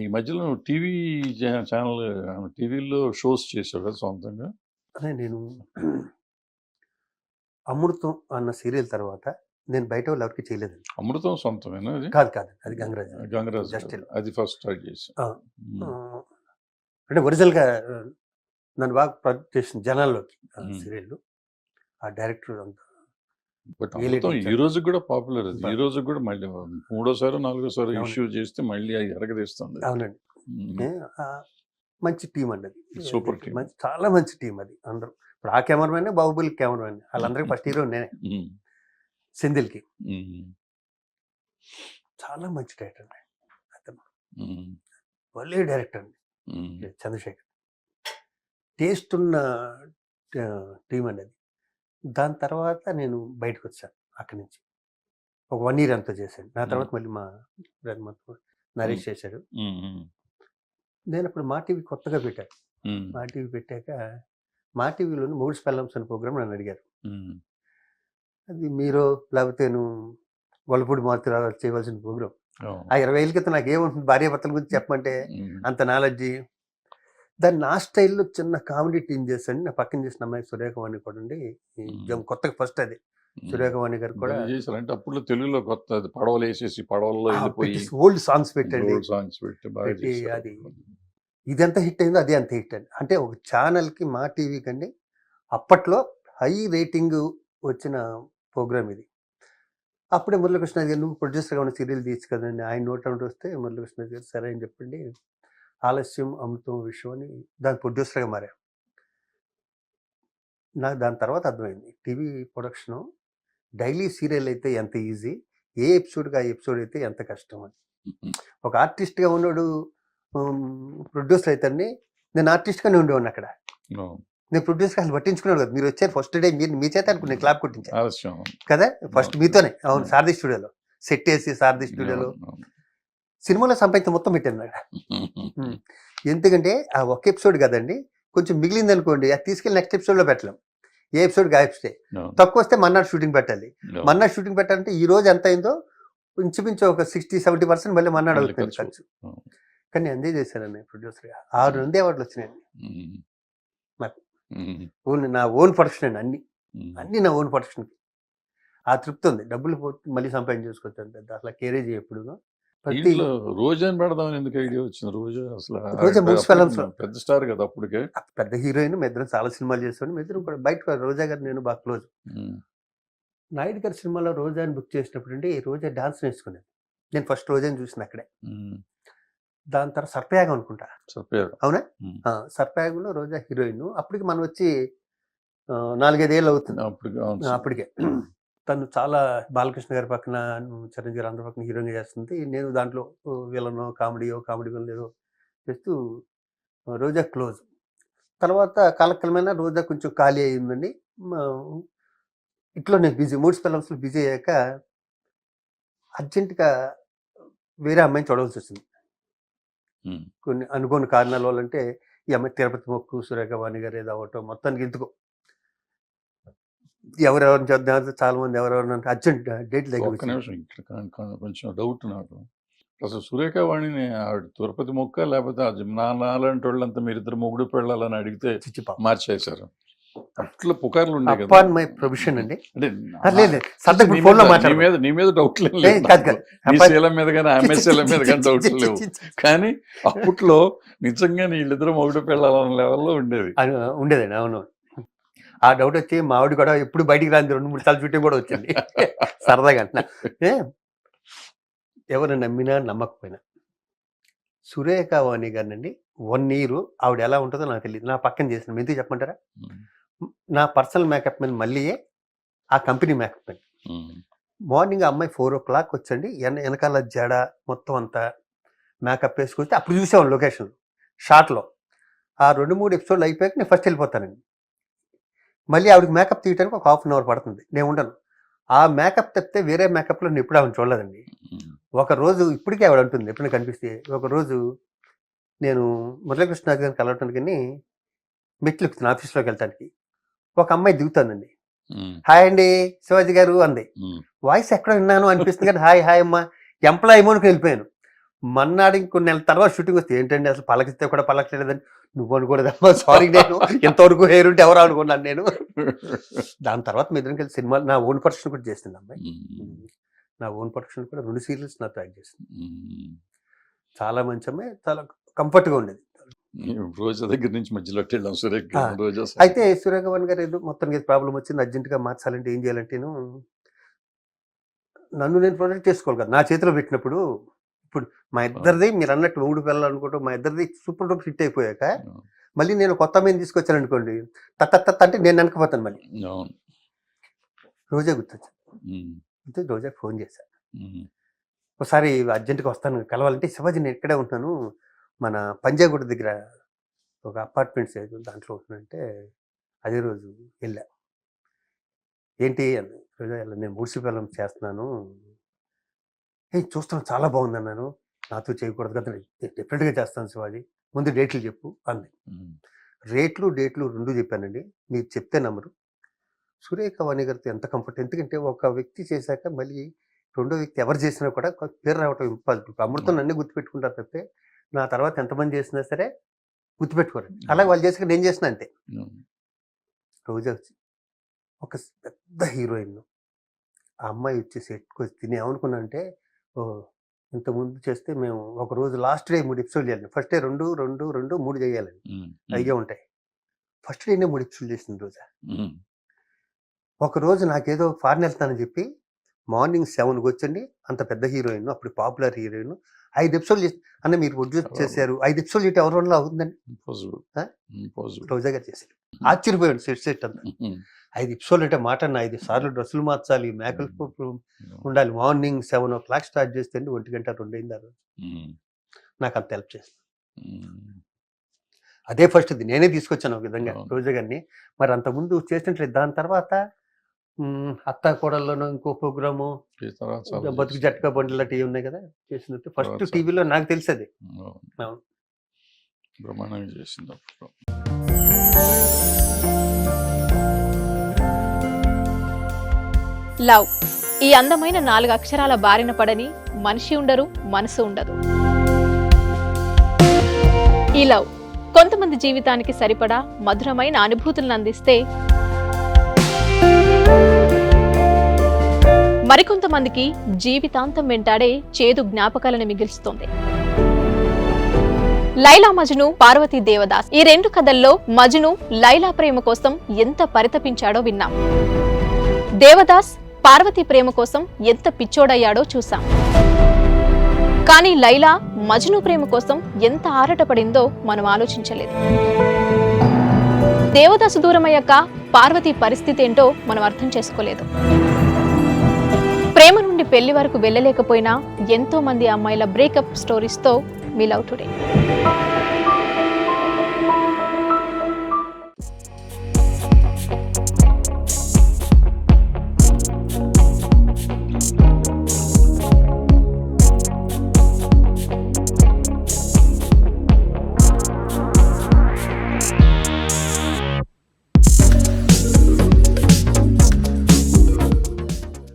ఈ మధ్యలో TV channel టీవీలో షోస్ చేసావు కదా సొంతంగా? అదే నేను 'అమృతం' అన్న సీరియల్ తర్వాత నేను బయట వాళ్ళు ఎవరికి చేయలేదండి. 'అమృతం' సొంతమేనా అది? కాదు. అది గంగరాజ్. గంగరాజ్ జస్ట్ గారు. అది ఫస్ట్ స్టార్ట్ చేసావు. అంటే ఒరిజినల్‌గా నన్ను బాగా ప్రొజెక్ట్ చేసింది జనాల్లోకి సీరియల్. ఆ డైరెక్టర్ అంతా బట్ 'అమృతం' ఈ రోజుకి కూడా పాపులర్ అది. ఈ రోజుకి కూడా మళ్ళీ మూడోసారి, నాలుగోసారి ఇష్యూ చేస్తే మళ్ళీ అది ఎరగదీస్తుంది. అవునండి. మంచి టీం అండి అది. Super team. చాలా మంచి టీం అది. అందరూ ఇప్పుడు ఆ కెమెరామెన్, బాహుబలి కెమెరామెన్ వాళ్ళందరికీ ఫస్ట్ హీరో నేనే. సెంధిల్‌కి చాలా మంచి డైరెక్టర్ అండి అతను. భలే డైరెక్టర్ అండి చంద్రశేఖర్. టేస్ట్ ఉన్న టీం అండి అది. దాని తర్వాత నేను బయటకు వచ్చాను అక్కడి నుంచి. ఒక 1 year అంతా చేశాను. నా తర్వాత మళ్ళీ మా నరేష్ చేశాడు. నేను అప్పుడు మా టీవీ కొత్తగా పెట్టాను. మా టీవీ పెట్టాక మా టీవీలోని 3 స్పెల్లమ్స్ అనే ప్రోగ్రామ్ నన్ను అడిగారు. అది మీరు లేకపోతే నువ్వు వలపూడి మారుతిరావు చేయవలసిన ప్రోగ్రామ్. ఆ 20 ఏళ్ళ క్రితం నాకు ఏముంటుంది భార్యాభర్తల గురించి చెప్పమంటే అంత నాలెడ్జి. దాన్ని నా స్టైల్లో చిన్న కామెడీ టీం చేశాను. నా పక్కన చేసిన అమ్మాయి సురేఖవాణి కూడా ఉండి కొత్తగా ఫస్ట్ అది సురేఖవాణి గారు కూడా చేశారంటే అప్పుడు తెలుగులో కొత్త పడవలు వేసేసి పడవల్లో ఓల్డ్ సాంగ్స్ పెట్టండి. అది ఇదెంత హిట్ అయిందో అదే అంత హిట్ అండి. అంటే ఒక ఛానల్కి మా టీవీ కండి అప్పట్లో హై రేటింగ్ వచ్చిన ప్రోగ్రామ్ ఇది. అప్పుడే మురళీకృష్ణ గారు నువ్వు ప్రొడ్యూసర్గా ఉన్న సీరియల్ తీసి కదండి. ఆయన నోట్ వస్తే మురళీకృష్ణ గారు సరే అని చెప్పండి ఆలస్యం అమృతం విషయం అని దాని ప్రొడ్యూసర్గా మారా. నాకు దాని తర్వాత అర్థమైంది టీవీ ప్రొడక్షను డైలీ సీరియల్ అయితే ఎంత ఈజీ, ఏ ఎపిసోడ్కి ఆ ఎపిసోడ్ అయితే ఎంత కష్టం అని. ఒక ఆర్టిస్ట్గా ఉన్నాడు ప్రొడ్యూసర్ అయితే అండి నేను ఆర్టిస్ట్గానే ఉండేవాడిని అక్కడ. నేను ప్రొడ్యూసర్ అసలు పట్టించుకున్నాడు కదా. మీరు వచ్చారు ఫస్ట్ డే మీరు మీ చేత అనుకుని నేను క్లాప్ కొట్టించాను కదా ఫస్ట్ మీతోనే. అవును, సారథి స్టూడియోలో సెట్ వేసి సారథి స్టూడియోలో సినిమాలో సంపాదించి మొత్తం పెట్టాను అక్కడ. ఎందుకంటే ఆ ఒక ఎపిసోడ్ కదండి, కొంచెం మిగిలింది అనుకోండి అది తీసుకెళ్ళి నెక్స్ట్ ఎపిసోడ్లో పెట్టలేం. ఏ ఎపిసోడ్ గాయప్స్తే తక్కువ వస్తే మన్నాడు షూటింగ్ పెట్టాలి. మన్నాడు షూటింగ్ పెట్టాలంటే ఈ రోజు ఎంత అయిందో ఇంచుమించు ఒక 60-70% మళ్ళీ మన్నాడు అవుతుంది ఖర్చు. కానీ ఎంజాయ్ చేశానండి ప్రొడ్యూసర్గా. 6 నుండి అవార్డులు వచ్చినాయండి నాకు. నా ఓన్ ప్రొడక్షన్ అండి. అన్ని నా ఓన్ ప్రొడక్షన్కి. ఆ తృప్తి ఉంది. డబ్బులు మళ్ళీ సంపాదించేసుకోవచ్చు పెద్ద అసలు కేరేజ్ ఎప్పుడు. రోజాని పెడదామని ఎందుకు ఐడియా వచ్చింది? రోజా అసలు పెద్ద స్టార్ కదా అప్పటికే, పెద్ద హీరోయిన్. మీ ఇద్దరం చాలా సినిమాలు చేస్తాడు. మీ ఇద్దరం కూడా బయట రోజా గారు నేను బాగా క్లోజ్. నాయుడు గారి సినిమాలో రోజాని బుక్ చేసినప్పుడు అండి రోజా డాన్స్ నేర్చుకునేది. నేను ఫస్ట్ రోజాని చూసిన అక్కడే. దాని తర్వాత సర్పయాగం అనుకుంటా. అవునా? సర్పయాగంలో రోజా హీరోయిన్. అప్పటికి మనం వచ్చి 4-5 ఏళ్ళు అవుతుంది అప్పటికే. తను చాలా బాలకృష్ణ గారి పక్కన చిరంజీవి గారు అందరి పక్కన హీరోయిన్గా చేస్తుంది. నేను దాంట్లో విలనో కామెడీ విలన్ ఏదో చేస్తూ రోజా క్లోజ్. తర్వాత కాలక్రమేణా రోజా కొంచెం ఖాళీ అయిందండి. ఇట్లో నేను బిజీ 3 స్పెల్లమ్స్లో బిజీ అయ్యాక అర్జెంటుగా వేరే అమ్మాయిని చూడవలసి వచ్చింది. కొన్ని అనుకోని కారణాల వల్ల. అంటే ఈ అమ్మాయి తిరుపతి మొక్కు, సురేఖవాణి గారు ఏదో అవ్వటం మొత్తానికి ఎందుకో ఎవరెవరిని చూద్దాం చాలా మంది ఎవరెవరిని అర్జెంట్ డేట్ దగ్గర. కొంచెం డౌట్ నాకు. అసలు సురేఖవాణిని ఆవిడ తిరుపతి మొక్క లేకపోతే నాలాంటి వాళ్ళంతా మీరిద్దరు మొగుడు పెళ్ళాలని అడిగితే మార్చేశారు. అట్లా పుకార్లు ఉండే కదా. మై ప్రొఫెషన్ అండి. నీ మీద డౌట్ లేదు, శీలం మీద కానీ ఆమె శీలం మీద కానీ డౌట్ లేవు. కానీ అప్పట్లో నిజంగా వీళ్ళిద్దరు మొగుడు పెళ్ళాలన్న లెవెల్లో ఉండేదండి. అవును, ఆ డౌట్ వచ్చి మా ఆవిడ కూడా ఎప్పుడు బయటికి రాని 2-3 సార్లు షూటింగ్ కూడా వచ్చింది సరదాగా. ఎవరు నమ్మినా నమ్మకపోయినా సురేఖవాణి గారినండి 1 year ఆవిడ ఎలా ఉంటుందో నాకు తెలియదు. నా పక్కన చేసిన ఎందుకు చెప్పమంటారా? నా పర్సనల్ మేకప్ మెన్ మళ్ళీయే ఆ కంపెనీ మేకప్ మెన్. మార్నింగ్ అమ్మాయి 4 o'clock వచ్చండి, వెనకాల జడ మొత్తం అంతా మేకప్ వేసుకొస్తే అప్పుడు చూసేవాళ్ళు లొకేషన్ షార్ట్లో. ఆ 2-3 ఎపిసోడ్లు అయిపోయాక నేను ఫస్ట్ వెళ్ళిపోతానండి. మళ్ళీ ఆవిడకి మేకప్ తీయడానికి ఒక 1/2 hour పడుతుంది. నేను ఉండను. ఆ మేకప్ తప్పితే వేరే మేకప్లో నేను ఎప్పుడు ఆవిడ చూడలేదండి. ఒకరోజు ఇప్పటికీ ఆవిడ ఉంటుంది ఎప్పుడైనా కనిపిస్తే. ఒకరోజు నేను మురళీకృష్ణ గారిని కలవటానికి మెట్లు ఎక్కుతున్నాను ఆఫీస్లోకి వెళ్ళటానికి. ఒక అమ్మాయి దిగుతానండి. హాయ్ అండి శివాజీ గారు అంది. వాయిస్ ఎక్కడ విన్నాను అనిపిస్తుంది కానీ హాయ్ అమ్మా ఎంప్లాయ్ ఏమోనికి వెళ్ళిపోయాను. మన్నాడు ఇంకొన్ని నెలల తర్వాత షూటింగ్ వస్తే ఏంటండి అసలు పలకిస్తే కూడా పలకలేదని నువ్వు అనుకోలేదమ్మా సారీ నేను ఎంతవరకు హెయిర్ ఉంటే ఎవరు అనుకున్నాను నేను. దాని తర్వాత మీ ఇద్దరం కలిసి సినిమాలు నా ఓన్ ప్రొడక్షన్ కూడా చేసింది అమ్మాయి. నా ఓన్ ప్రొడక్షన్ కూడా 2 సీరియల్స్ నాతో యాక్ట్ చేసింది. చాలా మంచి అమ్మాయి, చాలా కంఫర్ట్గా ఉండేది. రోజా దగ్గర నుంచి మధ్యలో వెళ్ళాం సురేఖ ఆ. రోజా అయితే సూర్యగవన్ గారు ఏదో మొత్తానికి ప్రాబ్లం వచ్చింది, అర్జెంటుగా మార్చాలంటే ఏం చేయాలంటేను నన్ను నేను ప్రొటెక్ట్ చేసుకోవాలి కదా నా చేతిలో పెట్టినప్పుడు. ఇప్పుడు మా ఇద్దరిది మీరు అన్నట్టు 3 పిల్లలు అనుకుంటాం, మా ఇద్దరిది సూపర్ డూపర్ హిట్ అయిపోయాక మళ్ళీ నేను కొత్త అమ్మాయిని తీసుకొచ్చాను అనుకోండి, తత్త అంటే నేను వెనకపోతాను. మళ్ళీ అవును. రోజా గుర్తొచ్చాను. అయితే రోజాకి ఫోన్ చేశాను, ఒకసారి అర్జెంటుగా వస్తాను కలవాలంటే. శివాజీ నేను ఇక్కడే ఉంటున్నాను, మన పంజాగుట్ట దగ్గర ఒక అపార్ట్మెంట్స్ దాంట్లో ఉంటున్నానంటే అదే రోజు వెళ్ళా. ఏంటి అని, రోజా ఇలా నేను మూసిపల్లం చేస్తున్నాను, చూస్తాను చాలా బాగుంది అన్నాను. నాతో చేయకూడదు కదా, డెఫినెట్గా చేస్తాను శివాజీ, ముందు డేట్లు చెప్పు అంది. డేట్లు 2 చెప్పానండి, మీరు చెప్తే నమ్మరు. సురేఖ వాణి గారితో ఎంత కంఫర్ట్, ఎందుకంటే ఒక వ్యక్తి చేశాక మళ్ళీ రెండో వ్యక్తి ఎవరు చేసినా కూడా పేరు రావటం ఇంపాసిబుల్. అమృతం నన్ను గుర్తుపెట్టుకుంటారు తప్పితే నా తర్వాత ఎంతమంది చేసినా సరే గుర్తుపెట్టుకోరండి. అలాగే వాళ్ళు చేసాక నేను చేసిన అంతే. రోజా వచ్చి ఒక పెద్ద హీరోయిన్, ఆ అమ్మాయి వచ్చి సెట్కి వచ్చి నేను ఏమనుకున్నా అంటే, ఓ ఇంతకుముందు చేస్తే మేము ఒక రోజు లాస్ట్ డే 3 ఎపిసోడ్ చేయాలి. ఫస్ట్ డే 2, 2, 2, 3 చేయాలండి, అయ్యే ఉంటాయి. ఫస్ట్ డేనే 3 ఎపిసోడ్ చేసింది రోజా. ఒకరోజు నాకేదో ఫారెన్ వెళ్తానని చెప్పి మార్నింగ్ 7కి వచ్చండి, అంత పెద్ద హీరోయిన్, అప్పుడు పాపులర్ హీరోయిన్, 5 ఎపిసోడ్లు చేసి అన్న మీరు ప్రొడ్యూస్ చేశారు, 5 ఎపిసోడ్లు చేస్తే ఎవరి వల్ల అవుతుందండి? రోజా గారు చేశారు. ఆశ్చర్యపోయాడు సెట్ అంతా. 5 ఎపిసోడ్లు అంటే మాట, 5 సార్లు డ్రెస్సులు మార్చాలి, మేకప్ ఉండాలి. మార్నింగ్ 7 o'clock స్టార్ట్ చేస్తే 1 గంట 2 అయింది ఆ రోజు. నాకు అంత హెల్ప్ చేసింది. అదే ఫస్ట్ ఇది నేనే తీసుకొచ్చాను ఒక విధంగా రోజా గారిని. మరి అంతకుముందు చేసినట్లేదు. దాని తర్వాత అత్తా కోడల్లోనూ ఇంకో ప్రోగ్రాము, బతుకు జట్కా బండ్ల టీవీ ఉన్నాయి కదా చేసినట్టు. ఫస్ట్ టీవీలో నాకు తెలిసేది. బ్రహ్మాండంగా చేసింది. లవ్, ఈ అందమైన 4 అక్షరాల బారిన పడని మనిషి ఉండరు, మనసు ఉండదు. ఈ లవ్ కొంతమంది జీవితానికి సరిపడా మధురమైన అనుభూతులను అందిస్తే, మరికొంతమందికి జీవితాంతం వెంటాడే చేదు జ్ఞాపకాలను మిగిల్చుతోంది. లైలా మజ్ను, పార్వతీ దేవదాస్, ఈ 2 కథల్లో మజ్ను లైలా ప్రేమ కోసం ఎంత పరితపించాడో విన్నాం. దేవదాస్ పార్వతి ప్రేమ కోసం ఎంత పిచ్చోడయ్యాడో చూసాం. కానీ లైలా మజ్ను ప్రేమ కోసం ఎంత ఆరాటపడిందో మనం ఆలోచించలేదు. దేవదాసు దూరమయ్యాక పార్వతి పరిస్థితి ఏంటో మనం అర్థం చేసుకోలేదు. ప్రేమ నుండి పెళ్లి వరకు వెళ్ళలేకపోయినా ఎంతో మంది అమ్మాయిల బ్రేకప్ స్టోరీస్తో వి లవ్ టుడే.